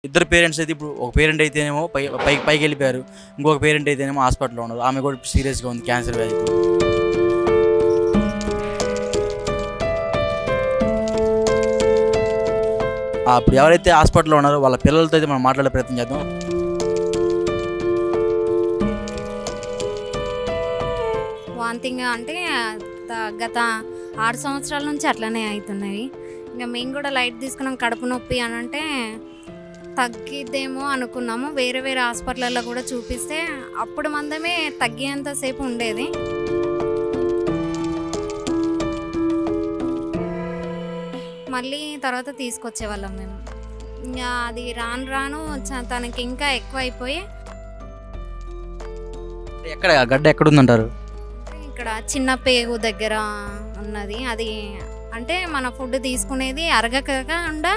ఇద్దరు పేరెంట్స్ అయితే ఇప్పుడు ఒక పేరెంట్ అయితేనేమో పైకి వెళ్ళిపోయారు, ఇంకొక పేరెంట్ అయితేనేమో హాస్పిటల్లో ఉన్నారు. ఆమె కూడా సీరియస్గా ఉంది క్యాన్సర్ వ్యాధితో. అప్పుడు ఎవరైతే హాస్పిటల్లో ఉన్నారో వాళ్ళ పిల్లలతో అయితే మనం మాట్లాడే ప్రయత్నం చేద్దాం. వాంతింగ్ అంటే గత 6 సంవత్సరాల నుంచి అట్లనే అవుతున్నాయి. ఇంకా మేము కూడా లైట్ తీసుకున్నాం. కడుపు నొప్పి అని అంటే తగ్గిద్దేమో అనుకున్నాము. వేరే వేరే హాస్పిటల్లో కూడా చూపిస్తే అప్పుడు మందమే తగ్గేంతసేపు ఉండేది. మళ్ళీ తర్వాత తీసుకొచ్చేవాళ్ళం మేము. ఇంకా అది రాను రాను తనకి ఇంకా ఎక్కువ అయిపోయి ఎక్కడ గడ్డ ఎక్కడుందంటారు? ఇక్కడ చిన్న పేగు దగ్గర ఉన్నది. అది అంటే మన ఫుడ్ తీసుకునేది అరగకుండా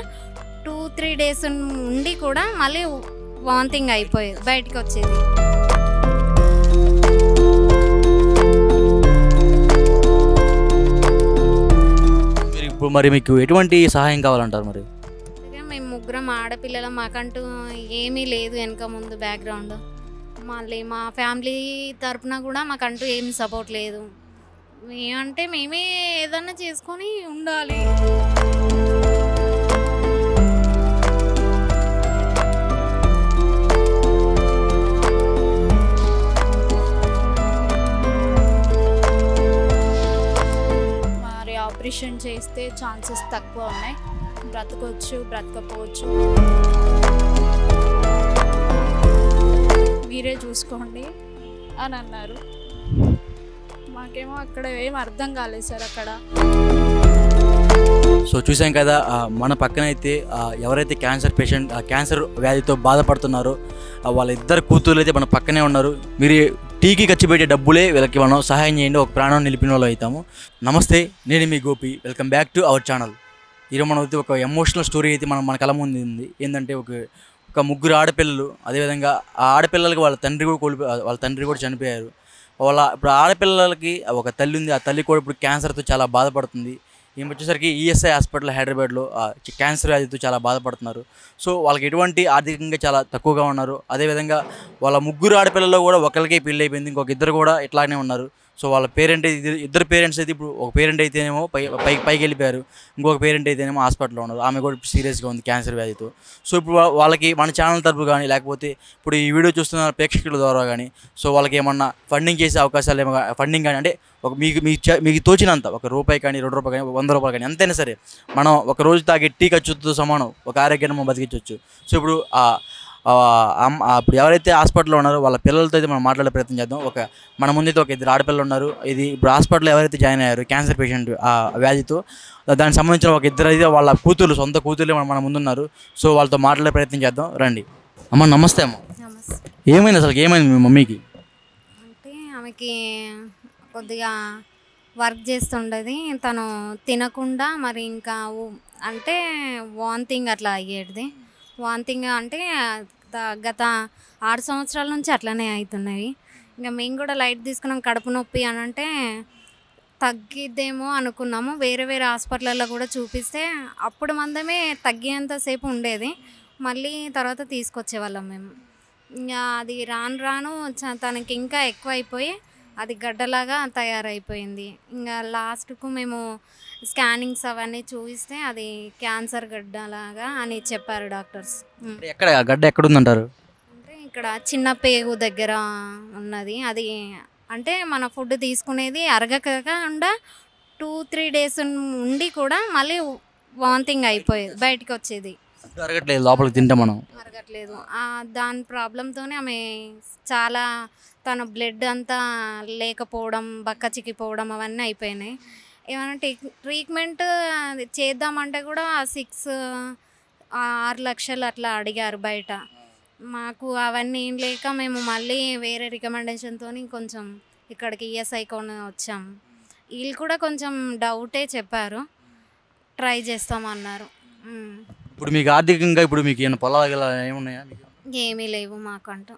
2-3 డేస్ ఉండి కూడా మళ్ళీ వాంతింగ్ అయిపోయేది, బయటికి వచ్చేది. ఇప్పుడు మరి మీకు ఎటువంటి సహాయం కావాలంటారు? మరి మేము ముగ్గురం ఆడపిల్లలు, మాకంటూ ఏమీ లేదు వెనక ముందు బ్యాక్గ్రౌండ్. మళ్ళీ మా ఫ్యామిలీ తరపున కూడా మాకంటూ ఏమి సపోర్ట్ లేదు. మేమంటే మేమే ఏదన్నా చేసుకొని ఉండాలి. మరి ఆపరేషన్ చేస్తే ఛాన్సెస్ తక్కువ ఉన్నాయి. బ్రతకొచ్చు, బ్రతకపోవచ్చు. మీరే చూసుకోండి అని అన్నారు. మాకేమో అక్కడ ఏం అర్థం కాలేదు సార్. అక్కడ సో చూసాం కదా, మన పక్కన అయితే ఎవరైతే క్యాన్సర్ వ్యాధితో బాధపడుతున్నారో వాళ్ళిద్దరు కూతుర్లు అయితే మన పక్కనే ఉన్నారు. మీరు టీకి ఖర్చు పెట్టే డబ్బులే వీళ్ళకి మనం సహాయం చేయండి, ఒక ప్రాణం నిలిపిన వాళ్ళు అవుతాము. నమస్తే, నేను మీ Gopi. Welcome back to our channel. ఈరోజు మనం అయితే ఒక ఎమోషనల్ స్టోరీ అయితే మన కళ ముందు ఉంది. ఏంటంటే ఒక ముగ్గురు ఆడపిల్లలు, అదేవిధంగా ఆ ఆడపిల్లలకి వాళ్ళ తండ్రి కూడా చనిపోయారు. ఇప్పుడు ఆడపిల్లలకి ఒక తల్లి ఉంది. ఆ తల్లి కూడా ఇప్పుడు క్యాన్సర్తో చాలా బాధపడుతుంది. ఈమె వచ్చేసరికి ఈఎస్ఐ హాస్పిటల్ హైదరాబాద్లో క్యాన్సర్ వ్యాధితో చాలా బాధపడుతున్నారు. సో వాళ్ళకి ఎటువంటి ఆర్థికంగా చాలా తక్కువగా ఉన్నారు. అదేవిధంగా వాళ్ళ ముగ్గురు ఆడపిల్లల్లో కూడా ఒకరికే పెళ్ళి అయిపోయింది, ఇంకొక ఇద్దరు కూడా ఇట్లానే ఉన్నారు. సో వాళ్ళ ఇద్దరు పేరెంట్స్ అయితే ఇప్పుడు ఒక పేరెంట్ అయితేనేమో పైకి వెళ్ళిపోయారు, ఇంకొక పేరెంట్ అయితేనేమో హాస్పిటల్లో ఉన్నారు. ఆమె కూడా సీరియస్గా ఉంది క్యాన్సర్ వ్యాధితో. సో ఇప్పుడు వాళ్ళకి మన ఛానల్ తరపు కానీ, లేకపోతే ఇప్పుడు ఈ వీడియో చూస్తున్న ప్రేక్షకుల ద్వారా కానీ, సో వాళ్ళకి ఏమన్నా ఫండింగ్ చేసే అవకాశాలు ఫండింగ్ కానీ, అంటే మీకు తోచినంత ₹1 కానీ, ₹2 కానీ, ₹100 కానీ, ఎంతైనా సరే మనం ఒక రోజు తాగే టీ ఖర్చుతో సమానం ఒక ఆరోగ్యాన్ని మనం బతికించవచ్చు. సో ఇప్పుడు ఇప్పుడు ఎవరైతే హాస్పిటల్లో ఉన్నారో వాళ్ళ పిల్లలతో అయితే మనం మాట్లాడే ప్రయత్నం చేద్దాం. మన ముందైతే ఒక ఇద్దరు ఆడపిల్లలు ఉన్నారు. ఇది ఇప్పుడు హాస్పిటల్లో ఎవరైతే జాయిన్ అయ్యారు క్యాన్సర్ పేషెంట్ వ్యాధితో, దానికి సంబంధించిన ఒక ఇద్దరు అయితే వాళ్ళ సొంత కూతుర్లే మన ముందున్నారు. సో వాళ్ళతో మాట్లాడే ప్రయత్నం చేద్దాం, రండి. అమ్మ నమస్తే. అమ్మ నమస్తే. ఏమైంది మీ మమ్మీకి? అంటే ఆమెకి కొద్దిగా వర్క్ చేస్తుండేది. తను తినకుండా మరి ఇంకా అంటే వాంతింగ్ అట్లా అయ్యేది. వాంతింగ్ అంటే గత 6 సంవత్సరాల నుంచి అట్లనే అవుతున్నాయి. ఇంకా మేము కూడా లైట్ తీసుకున్నాం. కడుపు నొప్పి అని అంటే తగ్గిద్దేమో అనుకున్నాము. వేరే వేరే హాస్పిటల్లో కూడా చూపిస్తే అప్పుడు మందమే తగ్గేంతసేపు ఉండేది. మళ్ళీ తర్వాత తీసుకొచ్చేవాళ్ళం మేము. ఇంకా అది రాను రాను తనకి ఇంకా ఎక్కువ అయిపోయి అది గడ్డలాగా తయారైపోయింది. ఇంకా లాస్ట్కు మేము స్కానింగ్స్ అవన్నీ చూపిస్తే అది క్యాన్సర్ గడ్డలాగా అని చెప్పారు డాక్టర్స్. ఎక్కడ గడ్డ ఎక్కడుందంటారు? అంటే ఇక్కడ చిన్న పేగు దగ్గర ఉన్నది. అది అంటే మన ఫుడ్ తీసుకునేది అరగకుండా 2-3 డేస్ ఉండి కూడా మళ్ళీ వాంతింగ్ అయిపోయేది, బయటికి వచ్చేది. అరగట్లేదు, లోపలికి తింటే మనం అరగట్లేదు. దాని ప్రాబ్లంతోనే ఆమె చాలా తన బ్లడ్ అంతా లేకపోవడం, బక్క చిక్కిపోవడం అవన్నీ అయిపోయినాయి. ఏమైనా ట్రీట్మెంట్ చేద్దామంటే కూడా 6 లక్షలు అట్లా అడిగారు బయట. మాకు అవన్నీ ఏం లేక మేము మళ్ళీ వేరే రికమెండేషన్తో కొంచెం ఇక్కడికి ఈఎస్ఐకొని వచ్చాము. వీళ్ళు కూడా కొంచెం డౌటే చెప్పారు, ట్రై చేస్తామన్నారు. ఇప్పుడు మీకు ఆర్థికంగా ఇప్పుడు మీకు ఏమైనా పొలాలు ఏమున్నాయా? ఏమీ లేవు మాకంటూ.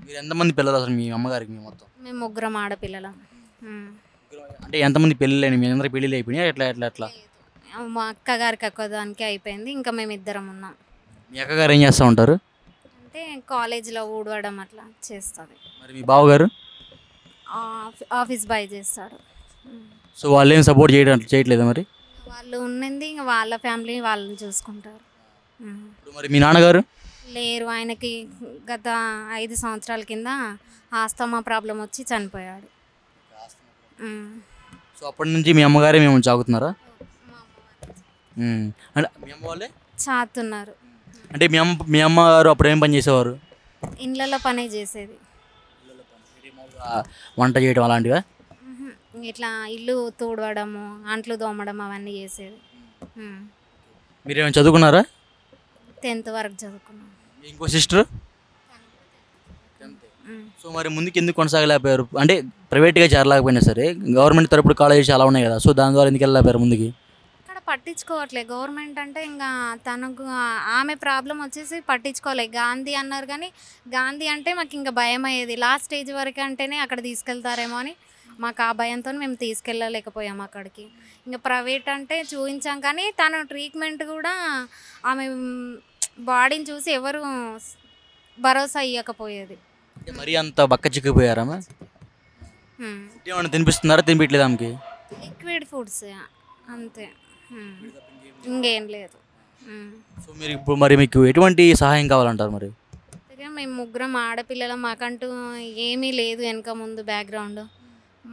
మీరు ఎంతమంది పిల్లలు అసలు మీ అమ్మగారికి? మీ మొత్తం మేము ముగ్గురం ఆడపిల్లలం. అంటే ఎంతమంది పెళ్ళిళ్ళు మీ అందరికి పెళ్ళిళ్ళు అయిపోయినాయి? ఎట్లా ఎట్లా ఎట్లా? మా అక్కగారికి ఒక్కదానికే అయిపోయింది, ఇంకా మేము ఇద్దరం ఉన్నాం. మీ అక్కగారు ఏం చేస్తూ ఉంటారు? అంటే కాలేజీలో ఊడవడం అట్లా చేస్తుంది. మరి మీ బావగారు? ఆఫీస్ బాయ్ చేస్తాడు. సో వాళ్ళు ఏం సపోర్ట్ చేయట్లేదా మరి? వాళ్ళు ఉన్నది ఇంకా వాళ్ళ ఫ్యామిలీ వాళ్ళని చూసుకుంటారు. ఇప్పుడు మరి మీ నాన్నగారు? లేరు, ఆయనకి గత 5 సంవత్సరాల కింద ఆస్తమా ప్రాబ్లం వచ్చి చనిపోయాడు. సో అప్పటి నుంచి మీ అమ్మగారే మేము చాకుతున్నారా? అంటే మీ అమ్మ వాళ్ళే చాతున్నారు. అంటే మీ అమ్మగారు అప్పుడు ఏం పని చేసేవారు? ఇండ్లలో పనే చేసేది. వంట చేయడం అలాంటివా? ఇట్లా ఇల్లు తూడవడము, అంట్లు తోమడం అవన్నీ చేసేది. మీరేమైనా చదువుకున్నారా? 10th వరకు చదువుకున్నాం. ఇంకో సిస్టర్? సో మరి ముందుకు ఎందుకు కొనసాగలేకపోయారు? అంటే ప్రైవేట్గా చేరలేకపోయినా సరే గవర్నమెంట్ తరపున కాలేజెస్ అలా ఉన్నాయి కదా, సో దాని ద్వారా ఎందుకు వెళ్ళలేకపోయారు ముందుకి? ఇక్కడ పట్టించుకోవట్లేదు గవర్నమెంట్. అంటే ఇంకా తనకు ఆమె ప్రాబ్లం వచ్చేసి పట్టించుకోలేదు. గాంధీ అన్నారు కానీ గాంధీ అంటే మాకు ఇంకా భయం అయ్యేది. లాస్ట్ స్టేజ్ వరకు అంటేనే అక్కడ తీసుకెళ్తారేమో అని మాకు ఆ భయంతో మేము తీసుకెళ్ళలేకపోయాము అక్కడికి. ఇంకా ప్రైవేట్ అంటే చూపించాం కానీ తను ట్రీట్మెంట్ కూడా ఆమె బాడీని చూసి ఎవరు భరోసా ఇవ్వకపోయేది. మరి అంత బక్క చిక్కిపోయారమ్మా? ఏమన్నా తినిపిస్తున్నారా, తినిపించలేదు ఆమెకి? లిక్విడ్ ఫుడ్స్ అంతే, ఇంకేం లేదు. సో మీరు ఇప్పుడు మరి మీకు ఎటువంటి సహాయం కావాలంటారు మరి? మేము ముగ్గురం ఆడపిల్లలు, మాకంటూ ఏమీ లేదు వెనక ముందు బ్యాక్గ్రౌండ్.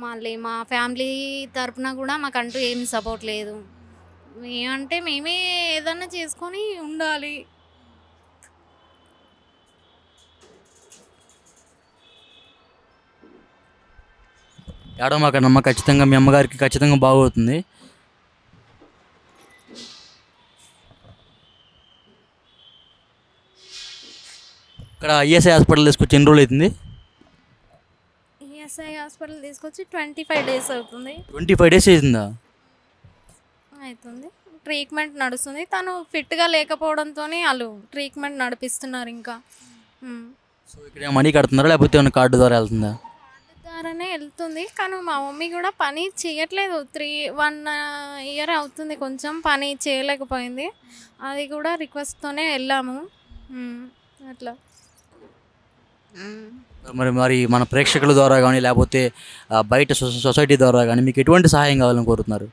మళ్ళీ మా ఫ్యామిలీ తరపున కూడా మాకంటూ ఏమి సపోర్ట్ లేదు. మేమంటే మేమే ఏదన్నా చేసుకొని ఉండాలి. ఏడో మాకన్నమ్మ, ఖచ్చితంగా మీ అమ్మగారికి ఖచ్చితంగా బాగవుతుంది. ఇక్కడ ఈఎస్ఐ హాస్పిటల్ తీసుకొచ్చి ఎన్ని రోజులు అవుతుంది? ఈఎస్ఐ హాస్పిటల్ తీసుకొచ్చి 25 days అవుతుంది. 25 days అవుతుందా? అవుతుంది. ట్రీట్మెంట్ నడుస్తుంది. తను ఫిట్గా లేకపోవడంతో వాళ్ళు ట్రీట్మెంట్ నడిపిస్తున్నారు ఇంకా. సో ఇక్కడ మనీ కడుతున్నారా లేకపోతే ఏమైనా కార్డు ద్వారా వెళ్తుందా? కార్డు ద్వారానే వెళ్తుంది. కానీ మా మమ్మీ కూడా పని చేయట్లేదు. 1 year అవుతుంది, కొంచెం పని చేయలేకపోయింది. అది కూడా రిక్వెస్ట్తోనే వెళ్ళాము అట్లా. మరి మన ప్రేక్షకుల ద్వారా కానీ లేకపోతే బయట సొసైటీ ద్వారా కానీ మీకు ఎటువంటి సహాయం కావాలని కోరుతున్నారు?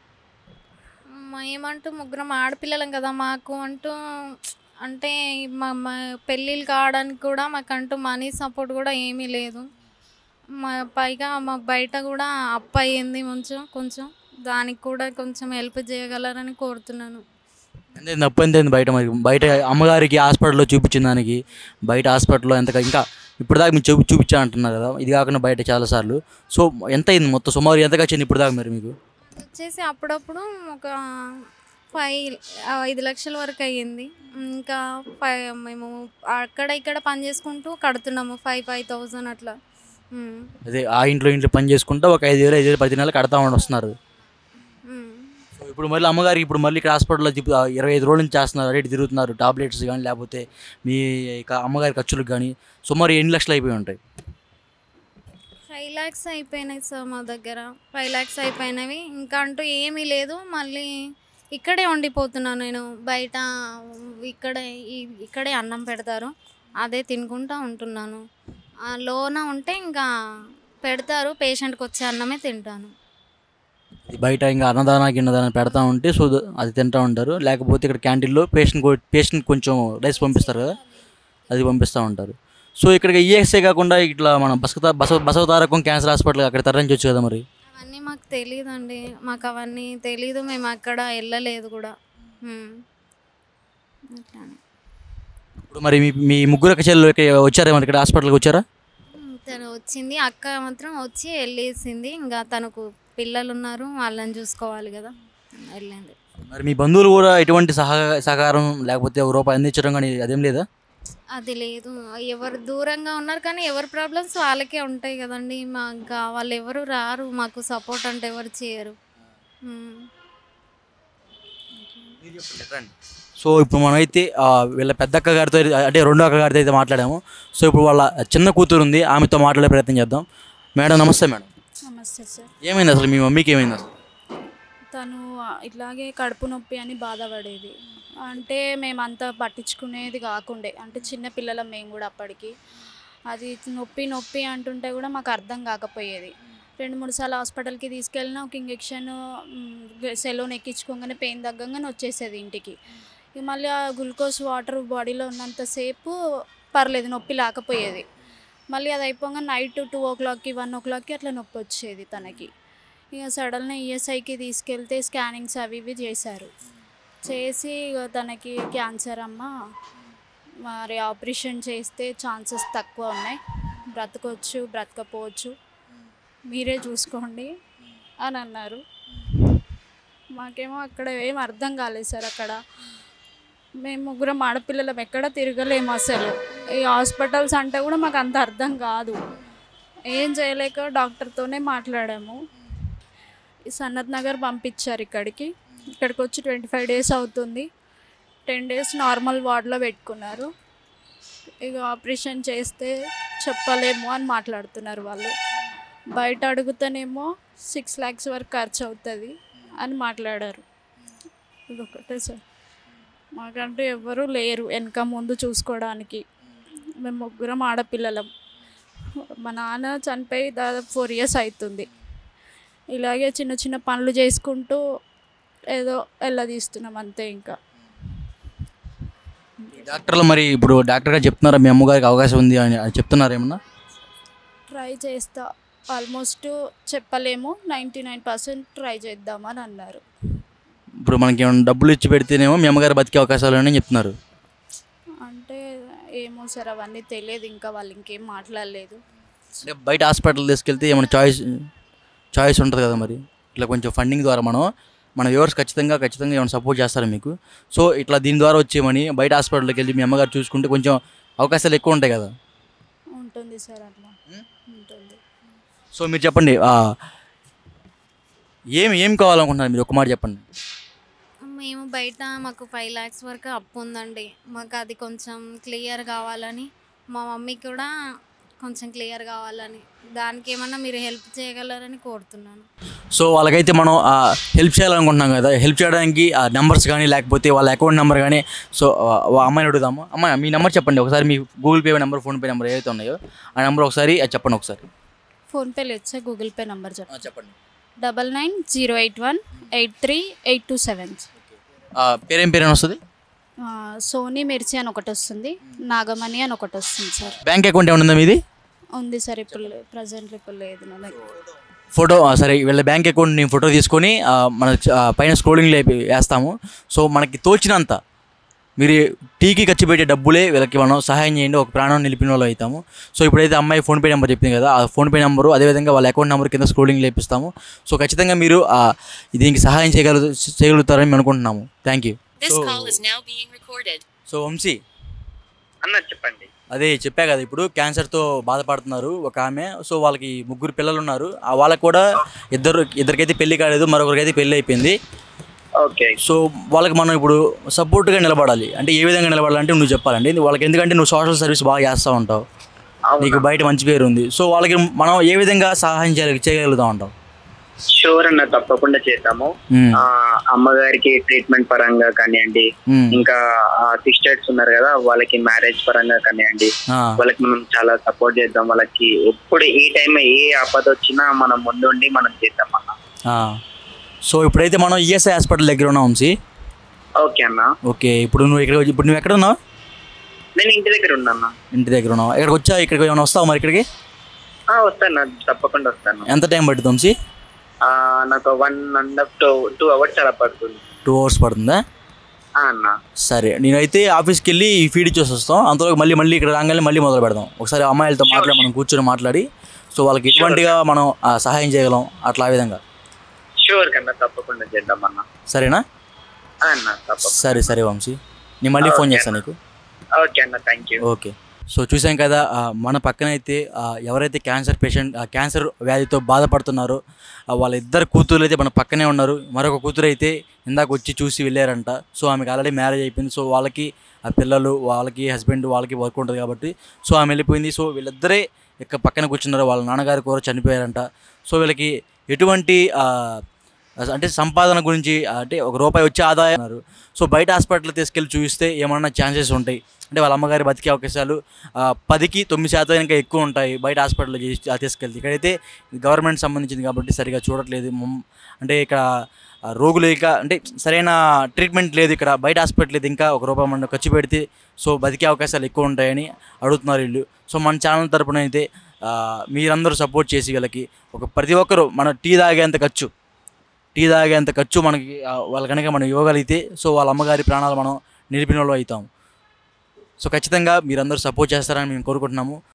ఏమంటూ ముగ్గురం ఆడపిల్లలం కదా, మాకు అంటూ అంటే మా పెళ్ళిళ్ళు కావడానికి కూడా మాకంటూ మనీ సపోర్ట్ కూడా ఏమీ లేదు. పైగా మా బయట కూడా అప్పు అయ్యింది కొంచెం దానికి కూడా కొంచెం హెల్ప్ చేయగలరని కోరుతున్నాను. అంటే నప్పు ఎంత బయట? మరి బయట అమ్మగారికి హాస్పిటల్లో చూపించిన దానికి బయట హాస్పిటల్లో ఎంత ఇంకా ఇప్పుడు దాకా మీరు చూపించా అంటున్నారు కదా, ఇది కాకుండా బయట చాలాసార్లు. సో ఎంత అయింది మొత్తం సుమారు, ఎంత వచ్చింది ఇప్పుడు దాకా మరి మీకు? వచ్చేసి అప్పుడప్పుడు ఒక 5 లక్షల వరకు అయ్యింది. ఇంకా మేము అక్కడ ఇక్కడ పని చేసుకుంటూ కడుతున్నాము 5,000 అట్లా. అదే ఆ ఇంట్లో పని చేసుకుంటూ ఒక 5,000 10 నెలలు కడతా వస్తున్నారు. సో ఇప్పుడు మళ్ళీ అమ్మగారికి ఇప్పుడు మళ్ళీ ఇక్కడ హాస్పిటల్లో 25 రోజుల నుంచి చేస్తున్నారు, రేటు తిరుగుతున్నారు, టాబ్లెట్స్ కానీ లేకపోతే మీ అమ్మగారి ఖర్చులకు కానీ సుమారు ఎన్ని లక్షలు అయిపోయి ఉంటాయి? 5 lakhs అయిపోయినాయి సార్ మా దగ్గర. 5 lakhs అయిపోయినవి. ఇంకా అంటూ ఏమీ లేదు. మళ్ళీ ఇక్కడే ఉండిపోతున్నాను నేను. బయట ఇక్కడే అన్నం పెడతారు, అదే తినుకుంటూ ఉంటున్నాను. లోన ఉంటే ఇంకా పెడతారు, పేషెంట్కి వచ్చే అన్నమే తింటాను. బయట ఇంకా అన్నదానం పెడతా ఉంటే సో అది తింటూ ఉంటారు, లేకపోతే ఇక్కడ క్యాంటీన్లో పేషెంట్ కొంచెం రైస్ పంపిస్తారు కదా, అది పంపిస్తూ ఉంటారు. సో ఇక్కడికి ఈఎస్ఐ కాకుండా ఇట్లా మన బసవతారకం క్యాన్సర్ హాస్పిటల్ అక్కడ తరలించవచ్చు కదా మరి? అవన్నీ మాకు తెలియదండి, మాకు అవన్నీ తెలీదు, మేము అక్కడ వెళ్ళలేదు కూడా. ఇప్పుడు మరి మీ ముగ్గురు చెల్లెలు వచ్చారా మరి ఇక్కడ హాస్పిటల్కి వచ్చారా? తను వచ్చింది, అక్క మాత్రం వచ్చి వెళ్ళేసింది. ఇంకా తనకు పిల్లలు ఉన్నారు, వాళ్ళని చూసుకోవాలి కదా, వెళ్ళింది. మరి మీ బంధువులు కూడా ఎటువంటి సహకారం లేకపోతే రూపాయి అందించడం కానీ అదేం లేదా? అది లేదు. ఎవరు దూరంగా ఉన్నారు కానీ ఎవరి ప్రాబ్లమ్స్ వాళ్ళకే ఉంటాయి కదండి. మాకు వాళ్ళు ఎవరు రారు, మాకు సపోర్ట్ అంటే ఎవరు చేయరు. సో ఇప్పుడు మనమైతే వీళ్ళ పెద్ద అక్క గారితో అంటే రెండో అక్క గారితో అయితే మాట్లాడాము. సో ఇప్పుడు వాళ్ళ చిన్న కూతురు ఉంది, ఆమెతో మాట్లాడే ప్రయత్నం చేద్దాం. మేడం నమస్తే. మేడం నమస్తే సార్. ఏమైంది అసలు, మీ మమ్మీకి ఏమైంది అసలు? తను ఇట్లాగే కడుపు నొప్పి అని బాధపడేది. అంటే మేమంతా పట్టించుకునేది కాకుండే, అంటే చిన్న పిల్లలం మేము కూడా అప్పటికి. అది నొప్పి నొప్పి అంటుంటే కూడా మాకు అర్థం కాకపోయేది. 2-3 సార్లు హాస్పిటల్కి తీసుకెళ్ళినా ఒక ఇంజెక్షన్ సెలూన్ ఎక్కించుకోగానే పెయిన్ తగ్గంగానే వచ్చేసేది ఇంటికి. ఇక మళ్ళీ ఆ గ్లూకోజ్ వాటర్ బాడీలో ఉన్నంతసేపు పర్లేదు, నొప్పి లేకపోయేది. మళ్ళీ అది అయిపోగా నైట్ 2 1 అట్లా నొప్పి వచ్చేది తనకి. ఇక సడన్గా ఈఎస్ఐకి తీసుకెళ్తే స్కానింగ్స్ అవి ఇవి చేశారు. చేసి ఇక తనకి క్యాన్సర్ అమ్మ, మరి ఆపరేషన్ చేస్తే ఛాన్సెస్ తక్కువ ఉన్నాయి, బ్రతకొచ్చు బ్రతకపోవచ్చు, మీరే చూసుకోండి అని అన్నారు. మాకేమో అక్కడ ఏం అర్థం కాలేదు సార్. అక్కడ మేము 3 ఆడపిల్లలం, ఎక్కడ తిరగలేము అసలు. ఈ హాస్పిటల్స్ అంటే కూడా మాకు అంత అర్థం కాదు, ఏం చేయలేక డాక్టర్తోనే మాట్లాడాము. ఈ సనత్ నగర్ పంపించారు ఇక్కడికి వచ్చి 25 డేస్ అవుతుంది. 10 డేస్ నార్మల్ వార్డ్లో పెట్టుకున్నారు. ఇక ఆపరేషన్ చేస్తే చెప్పలేము అని మాట్లాడుతున్నారు వాళ్ళు. బయట అడుగుతానేమో 6 lakhs వరకు ఖర్చు అవుతుంది అని మాట్లాడారు. ఇదొకటే సార్, మాకంటూ ఎవరూ లేరు వెనక ముందు చూసుకోవడానికి. మేము 3 ఆడపిల్లలం. మా నాన్న చనిపోయి దాదాపు 4 years అవుతుంది. ఇలాగే చిన్న చిన్న పనులు చేసుకుంటూ ఏదో వెళ్ళదీస్తున్నాం అంతే. ఇంకా డాక్టర్లు మరి ఇప్పుడు డాక్టర్గా చెప్తున్నారా మీ అమ్మగారికి అవకాశం ఉంది అని చెప్తున్నారు ఏమన్నా? ట్రై చేస్తా, ఆల్మోస్ట్ చెప్పలేము, 99% ట్రై చేద్దామని అన్నారు. ఇప్పుడు మనకి ఏమైనా డబ్బులు ఇచ్చి పెడితేనేమో మీ అమ్మగారు బతికే అవకాశాలు అని చెప్తున్నారు. అంటే ఏమో సార్, అవన్నీ తెలియదు, ఇంకా వాళ్ళు ఇంకేం మాట్లాడలేదు. అంటే బయట హాస్పిటల్ తీసుకెళ్తే ఏమైనా చాయిస్ ఉంటుంది కదా, మరి ఇట్లా కొంచెం ఫండింగ్ ద్వారా మన వ్యూవర్స్ ఖచ్చితంగా ఏమైనా సపోర్ట్ చేస్తారు మీకు. సో ఇట్లా దీని ద్వారా వచ్చేమని బయట హాస్పిటల్కి వెళ్ళి మీ అమ్మగారు చూసుకుంటే కొంచెం అవకాశాలు ఎక్కువ ఉంటాయి కదా. ఉంటుంది సార్, అట్లా ఉంటుంది. సో మీరు చెప్పండి, ఏం కావాలనుకుంటున్నారు మీరు? ఒక మాట చెప్పండి. మేము బయట మాకు 5 lakhs వరకు అప్పు ఉందండి. మాకు అది కొంచెం క్లియర్ కావాలని, మా మమ్మీకి కూడా కొంచెం క్లియర్ కావాలని, దానికి ఏమన్నా మీరు హెల్ప్ చేయగలరని కోరుతున్నాను. సో వాళ్ళకైతే మనం హెల్ప్ చేయాలనుకుంటున్నాం కదా, హెల్ప్ చేయడానికి నెంబర్స్ కానీ లేకపోతే వాళ్ళ అకౌంట్ నెంబర్ కానీ. సో అమ్మాయిని అడుగుదాము. అమ్మాయి, మీ నెంబర్ చెప్పండి ఒకసారి, మీ Google Pay number, PhonePe number ఏదైతే ఉన్నాయో ఆ నెంబర్ ఒకసారి చెప్పండి ఒకసారి. ఫోన్పే లేదు సార్, గూగుల్ పే నెంబర్ చెప్పండి. 9908183827. పేరేం వస్తుంది? సోనీ మిర్చి అని ఒకటి వస్తుంది, నాగమణి అని ఒకటి వస్తుంది సార్. బ్యాంక్ అకౌంట్ ఏమైనా ఉందా మీది? ఉంది సార్, ఇప్పుడు ప్రజెంట్ ఇప్పుడు లేదు నా దగ్గర. ఫోటో సరే, వీళ్ళ బ్యాంక్ అకౌంట్ నేను ఫోటో తీసుకొని మన పైన స్క్రోలింగ్లో వేస్తాము. సో మనకి తోచినంత మీరు టీకి ఖర్చు పెట్టే డబ్బులే వీళ్ళకి మనం సహాయం చేయండి, ఒక ప్రాణం నిలిపిన వాళ్ళు అవుతాము. సో ఇప్పుడైతే అమ్మాయి ఫోన్పే నెంబర్ చెప్పింది కదా, ఆ ఫోన్పే నెంబరు అదేవిధంగా వాళ్ళ అకౌంట్ నెంబర్ కింద స్క్రోలింగ్ లేపిస్తాము. సో ఖచ్చితంగా మీరు దీనికి సహాయం చేయగలుగుతారని మేము అనుకుంటున్నాము. Thank you. సో వంశీ అన్న చెప్పండి. అదే చెప్పా కదా, ఇప్పుడు క్యాన్సర్తో బాధపడుతున్నారు ఒక ఆమె. సో వాళ్ళకి 3 పిల్లలు ఉన్నారు. వాళ్ళకి కూడా ఇద్దరికైతే పెళ్లి కాలేదు, మరొకరికైతే పెళ్ళి అయిపోయింది. ఓకే. సో వాళ్ళకి మనం ఇప్పుడు సపోర్ట్గా నిలబడాలి అంటే ఏ విధంగా నిలబడాలంటే నువ్వు చెప్పాలండి వాళ్ళకి, ఎందుకంటే నువ్వు సోషల్ సర్వీస్ బాగా చేస్తూ ఉంటావు, నీకు బయట మంచి పేరు ఉంది. సో వాళ్ళకి మనం ఏ విధంగా సహాయం చేయగలుగుతూ ఉంటాం? షూర్ అన్న, తప్పకుండా చేద్దాము. అమ్మగారికి ట్రీట్మెంట్ పరంగా కానివ్వండి, ఇంకా సిస్టర్స్ ఉన్నారు కదా వాళ్ళకి మ్యారేజ్ పరంగా కానివ్వండి, వాళ్ళకి మనం చాలా సపోర్ట్ చేద్దాం. వాళ్ళకి ఎప్పుడు ఏ టైం ఏ ఆపద వచ్చినా మనం ముందుండి మనం చేద్దాం అన్న. సో ఇప్పుడైతే మనం ఈఎస్ఐ హాస్పిటల్ దగ్గర ఉన్నాం వంశీ. ఓకే అన్న. ఓకే, ఇప్పుడు నువ్వు ఎక్కడ ఉన్నావు? నేను ఇంటి దగ్గర ఉన్నా. ఇంటి దగ్గర ఉన్నావు. ఇక్కడికి ఏమైనా వస్తావు మరి? ఇక్కడికి వస్తాను, తప్పకుండా వస్తాను. ఎంత టైం పడుతుంది వంశీ? నాకు 1.5 to 2 hours అలా పడుతుంది. 2 hours పడుతుందా? అన్న సరే, నేనైతే ఆఫీస్కి వెళ్ళి ఈ ఫీడ్ ఇచ్చేసి వస్తాం. అంతలో మళ్ళీ ఇక్కడ రాగానే మళ్ళీ మొదలు పెడదాం. ఒకసారి అమ్మాయిలతో మనం కూర్చొని మాట్లాడి సో వాళ్ళకి ఎటువంటిగా మనం సహాయం చేయగలం అట్లా ఆ విధంగా. షూర్ కన్నా, తప్పకుండా చేద్దాం అన్న. సరేనా? సరే వంశీ, నేను మళ్ళీ ఫోన్ చేస్తాను నీకు. ఓకే అన్న, థ్యాంక్ యూ. ఓకే. సో చూసాం కదా, మన పక్కనైతే ఎవరైతే క్యాన్సర్ వ్యాధితో బాధపడుతున్నారో వాళ్ళ 2 కూతుర్లు అయితే మన పక్కనే ఉన్నారు. మరొక కూతురు అయితే ఇందాక వచ్చి చూసి వెళ్ళారంట. సో ఆమెకి ఆల్రెడీ మ్యారేజ్ అయిపోయింది. సో వాళ్ళకి ఆ పిల్లలు, వాళ్ళకి హస్బెండ్, వాళ్ళకి వర్క్ ఉంటుంది కాబట్టి సో ఆమె వెళ్ళిపోయింది. సో వీళ్ళిద్దరే పక్కన కూర్చున్నారు. వాళ్ళ నాన్నగారు కూడా చనిపోయారంట. సో వీళ్ళకి ఎటువంటి అంటే సంపాదన గురించి అంటే ఒక రూపాయి వచ్చే ఆదాయం అన్నారు. సో బయట హాస్పిటల్ తీసుకెళ్ళి చూపిస్తే ఏమన్నా ఛాన్సెస్ ఉంటాయి అంటే వాళ్ళ అమ్మగారి బతికే అవకాశాలు 10కి 9% ఇంకా ఎక్కువ ఉంటాయి బయట హాస్పిటల్లో తీసుకెళ్తే. ఇక్కడైతే గవర్నమెంట్ సంబంధించింది కాబట్టి సరిగా చూడట్లేదు. అంటే ఇక్కడ రోగులు ఇక అంటే సరైన ట్రీట్మెంట్ లేదు ఇక్కడ. బయట హాస్పిటల్ అయితే ఇంకా ₹1 మనం ఖర్చు పెడితే సో బతికే అవకాశాలు ఎక్కువ ఉంటాయని అడుగుతున్నారు వీళ్ళు. సో మన ఛానల్ తరపున అయితే మీరందరూ సపోర్ట్ చేసి వీళ్ళకి ప్రతి ఒక్కరు మన టీ తాగేంత ఖర్చు మనకి వాళ్ళ కనుక మనం ఇవ్వగలిగితే సో వాళ్ళ అమ్మగారి ప్రాణాలు మనం నిలిపిన వాళ్ళు అవుతాం. సో ఖచ్చితంగా మీరందరూ సపోర్ట్ చేస్తారని మేము కోరుకుంటున్నాము.